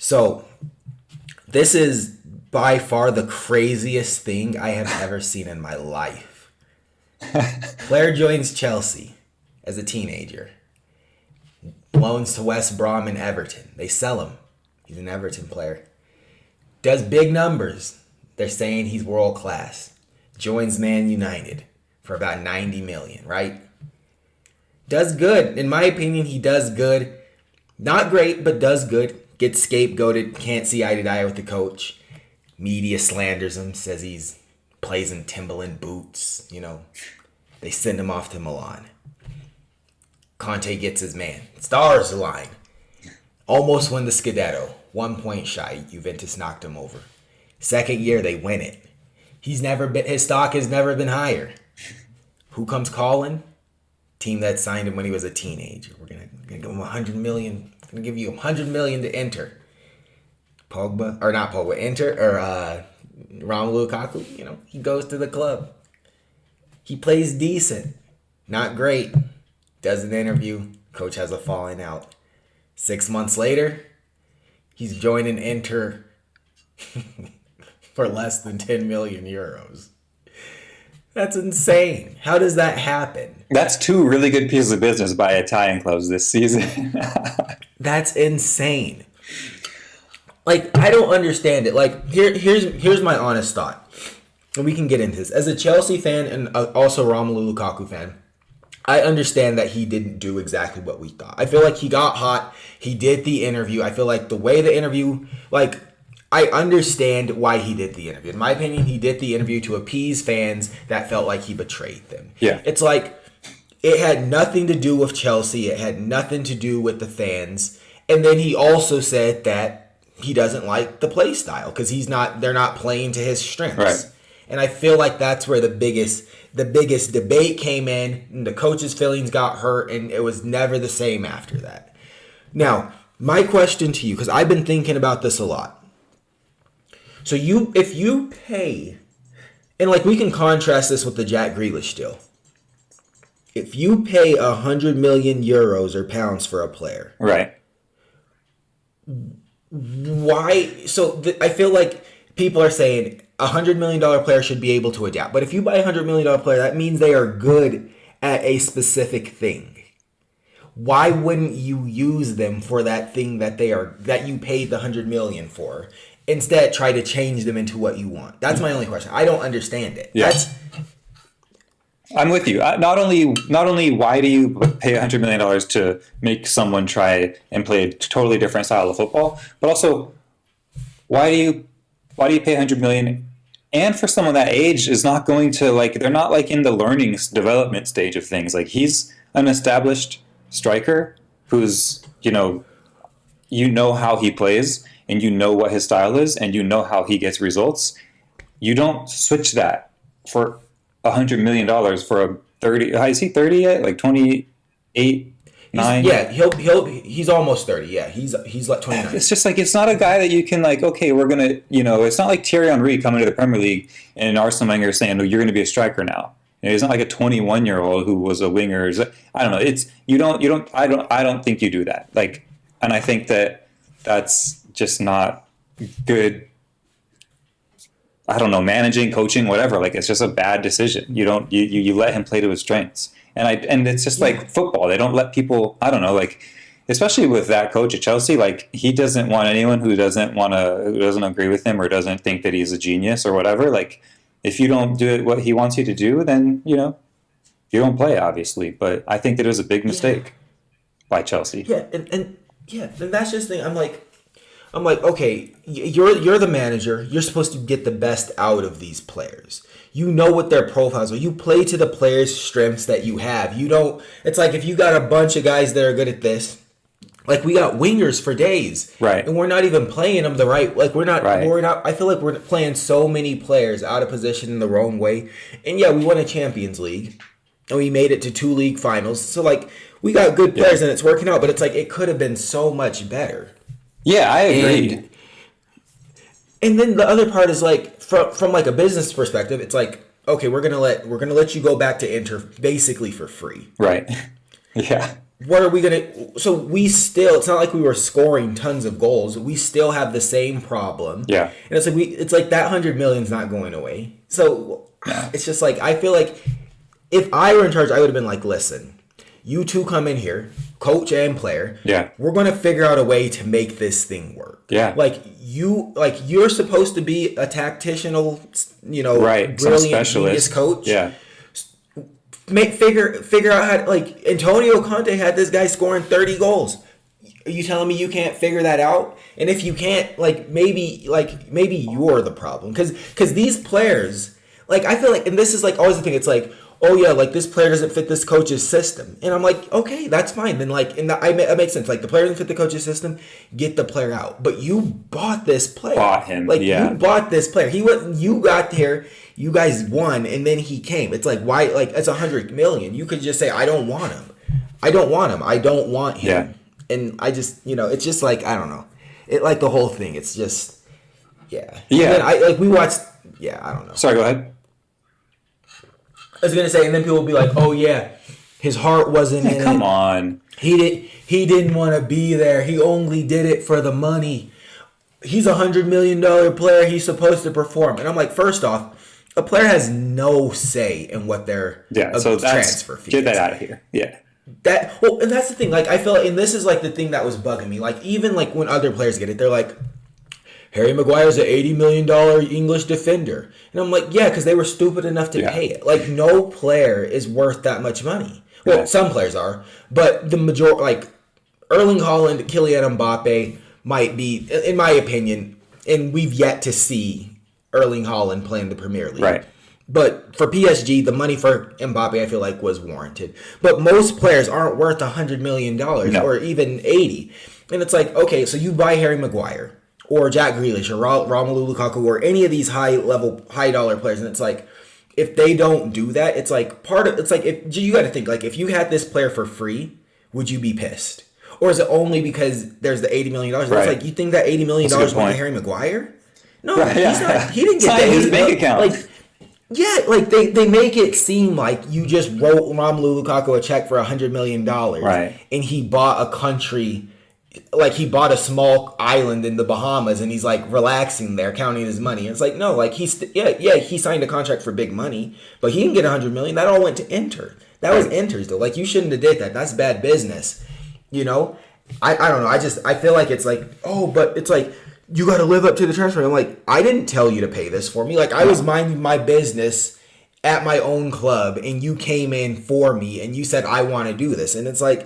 So this is by far the craziest thing I have ever seen in my life. Player joins Chelsea as a teenager. Loans to West Brom and Everton. They sell him. He's an Everton player. Does big numbers. They're saying he's world class. Joins Man United for about 90 million, right? Does good. In my opinion, he does good. Not great, but does good. Gets scapegoated. Can't see eye to eye with the coach. Media slanders him. Says he's plays in Timberland boots. They send him off to Milan. Conte gets his man. Stars align. Almost win the Scudetto. 1 point shy. Juventus knocked him over. Second year, they win it. His stock has never been higher. Who comes calling? Team that signed him when he was a teenager. We're gonna give him 100 million. We're gonna give you 100 million to enter. Romelu Lukaku. He goes to the club. He plays decent, not great. Does an interview. Coach has a falling out. 6 months later, he's joining Inter for less than 10 million euros. That's insane. How does that happen? That's two really good pieces of business by Italian clubs this season. That's insane. I don't understand it. Here's my honest thought. And we can get into this. As a Chelsea fan and also Romelu Lukaku fan, I understand that he didn't do exactly what we thought. I feel like he got hot. He did the interview. I feel like the way the interview, I understand why he did the interview. In my opinion, he did the interview to appease fans that felt like he betrayed them. Yeah. It's like it had nothing to do with Chelsea. It had nothing to do with the fans. And then he also said that he doesn't like the play style because they're not playing to his strengths. Right. And I feel like that's where the biggest debate came in, and the coach's feelings got hurt, and it was never the same after that. Now, my question to you, because I've been thinking about this a lot. So if you pay, and we can contrast this with the Jack Grealish deal. If you pay 100 million euros or pounds for a player, right? Why? So I feel like people are saying $100 million player should be able to adapt. But if you buy a $100 million player, that means they are good at a specific thing. Why wouldn't you use them for that thing that you paid the $100 million for? Instead, try to change them into what you want. That's my only question. I don't understand it. Yeah. I'm with you. Not only why do you pay $100 million to make someone try and play a totally different style of football, but also why do you pay $100 million? And for someone that age is not going to they're not in the learning development stage of things. He's an established striker who's how he plays and what his style is and how he gets results. You don't switch that for $100 million for a 30. Is he 30 yet? 28, 9? Yeah, he's almost 30. Yeah, he's 29. It's just it's not a guy that you can okay, we're gonna it's not like Thierry Henry coming to the Premier League and Arsene Wenger saying, "Oh, you're gonna be a striker now." He's not like a 21-year-old who was a winger. I don't know. It's you don't. I don't think you do that. And I think that's just not good. I don't know, managing, coaching, whatever. It's just a bad decision. You let him play to his strengths. And it's just football. They don't let people, I don't know, especially with that coach at Chelsea, he doesn't want anyone who doesn't agree with him or doesn't think that he's a genius or whatever. If you don't do what he wants you to do, then, you don't play, obviously. But I think that it was a big mistake by Chelsea. Yeah, and that's just the thing. I'm like, okay, you're the manager. You're supposed to get the best out of these players. You know what their profiles are. You play to the players' strengths that you have. You don't. It's if you got a bunch of guys that are good at this. We got wingers for days, right? And we're not even playing them the right. We're not. Right. We're not. I feel like we're playing so many players out of position in the wrong way. And yeah, we won a Champions League, and we made it to 2 league finals. So we got good players, and it's working out. But it's it could have been so much better. Yeah, I agree. And then the other part is from a business perspective, it's okay, we're gonna let you go back to Inter basically for free. Right. Yeah. what are we gonna? So we still. It's not like we were scoring tons of goals. We still have the same problem. Yeah. And it's like It's like that 100 million's not going away. So No. it's just like I feel like if I were in charge, I would have been like, listen, you two come in here, coach and player. Yeah. We're gonna figure out a way to make this thing work. Yeah. You're supposed to be a tactical, Right. Some brilliant specialist genius coach. Yeah. Figure out how to, like Antonio Conte had this guy scoring 30 goals. Are you telling me you can't figure that out? And if you can't, maybe you're the problem because these players, I feel like, and this is always the thing. It's like, oh yeah, this player doesn't fit this coach's system, and I'm like, okay, that's fine. Then that makes sense. The player doesn't fit the coach's system, get the player out. But you bought this player, Bought him, You bought this player. You got there. You guys won, and then he came. It's like, why? It's 100 million. You could just say, I don't want him. I don't want him. I don't want him. Yeah. And I just, it's just I don't know. It the whole thing. It's just, yeah. Yeah. And then we watched. Yeah, I don't know. Sorry, go ahead. I was gonna say, and then people will be like, "Oh yeah, his heart wasn't in it. Come on. He didn't want to be there. He only did it for the money. He's $100 million player. He's supposed to perform." And I'm like, first off, a player has no say in what their So transfer fee. get that out of here. Yeah. And that's the thing. I feel, and this is the thing that was bugging me. Even when other players get it, they're like, Harry Maguire's an $80 million English defender. And I'm like, yeah, because they were stupid enough to pay it. No player is worth that much money. Well, some players are, but the majority, Erling Haaland, Kylian Mbappe might be, in my opinion, and we've yet to see Erling Haaland play in the Premier League. Right. But for PSG, the money for Mbappe, I feel was warranted. But most players aren't worth $100 million or even 80. And it's like, okay, so you buy Harry Maguire or Jack Grealish or Romelu Lukaku or any of these high dollar players, and it's like, if they don't do that, it's like if you got to think, if you had this player for free, would you be pissed? Or is it only because there's the $80 million? Right. It's you think that $80 million went to Harry Maguire? No, he's not. He didn't get that. His bank account. Yeah, they make it seem like you just wrote Romelu Lukaku a check for $100 million, right? And he bought a country, he bought a small island in the Bahamas, and he's relaxing there, counting his money. And it's no, he signed a contract for big money, but he didn't get $100 million. That all went to Inter. That was Inter's though. You shouldn't have did that. That's bad business. I don't know. I feel like it's but it's you got to live up to the transfer. I'm I didn't tell you to pay this for me. I was minding my business at my own club, and you came in for me, and you said I want to do this, and it's I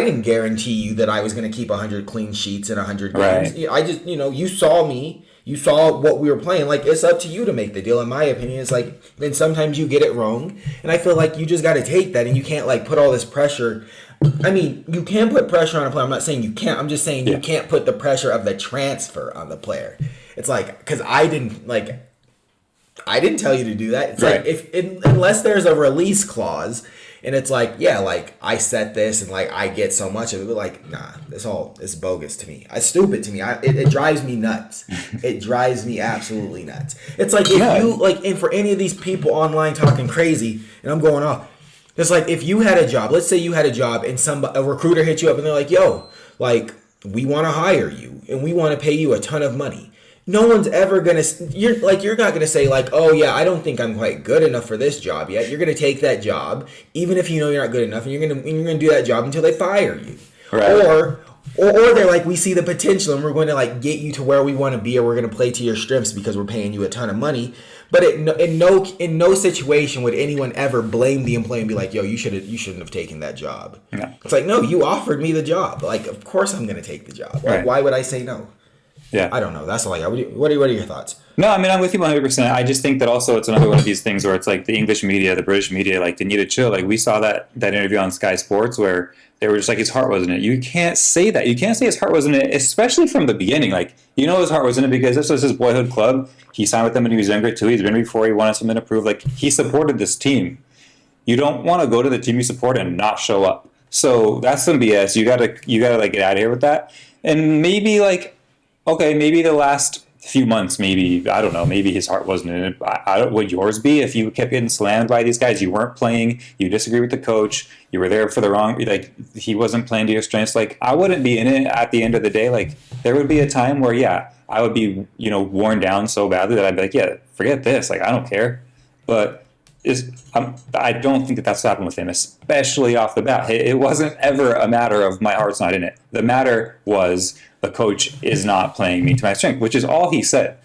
didn't guarantee you that I was going to keep 100 clean sheets in 100 games. Right. I just, you saw me, you saw what we were playing. It's up to you to make the deal. In my opinion, it's then sometimes you get it wrong, and I feel you just got to take that, and you can't put all this pressure. I mean, you can put pressure on a player. I'm not saying you can't. I'm just saying you can't put the pressure of the transfer on the player. It's because I didn't tell you to do that. It's unless there's a release clause, and it's I set this and I get so much of it. But nah, it's bogus to me. It's stupid to me. It drives me nuts. It drives me absolutely nuts. It's if you and for any of these people online talking crazy, and I'm going off. It's if you had a job, let's say you had a job and a recruiter hit you up and they're yo, we want to hire you and we want to pay you a ton of money. No one's ever going to, you're not going to say oh yeah, I don't think I'm quite good enough for this job yet. You're going to take that job, even if you know you're not good enough, and you're going to do that job until they fire you. Right. Or they're we see the potential and we're going to get you to where we want to be, or we're going to play to your strengths because we're paying you a ton of money. But in no situation would anyone ever blame the employee and be yo, you shouldn't have taken that job. Yeah. It's no, you offered me the job. Of course I'm going to take the job. Right. Why would I say no? Yeah. I don't know. That's all I got. What are your thoughts? No, I mean, I'm with you 100%. I just think that also it's another one of these things where it's the English media, the British media, they need to chill. We saw that interview on Sky Sports where they were just his heart wasn't in it. You can't say that. You can't say his heart wasn't in it, especially from the beginning. His heart wasn't in it because this was his boyhood club. He signed with them when he was younger too. He's been before. He wanted something to prove. He supported this team. You don't want to go to the team you support and not show up. So that's some BS. You gotta get out of here with that. And maybe okay, maybe the last few months, maybe, I don't know, maybe his heart wasn't in it. Would yours be if you kept getting slammed by these guys? You weren't playing, you disagree with the coach, you were there for the wrong, like, he wasn't playing to your strengths. Like, I wouldn't be in it at the end of the day. Like, there would be a time where, yeah, I would be, worn down so badly that I'd be like, yeah, forget this. Like, I don't care. But I don't think that that's happened with him, especially off the bat. It wasn't ever a matter of my heart's not in it. The matter was the coach is not playing me to my strength, which is all he said.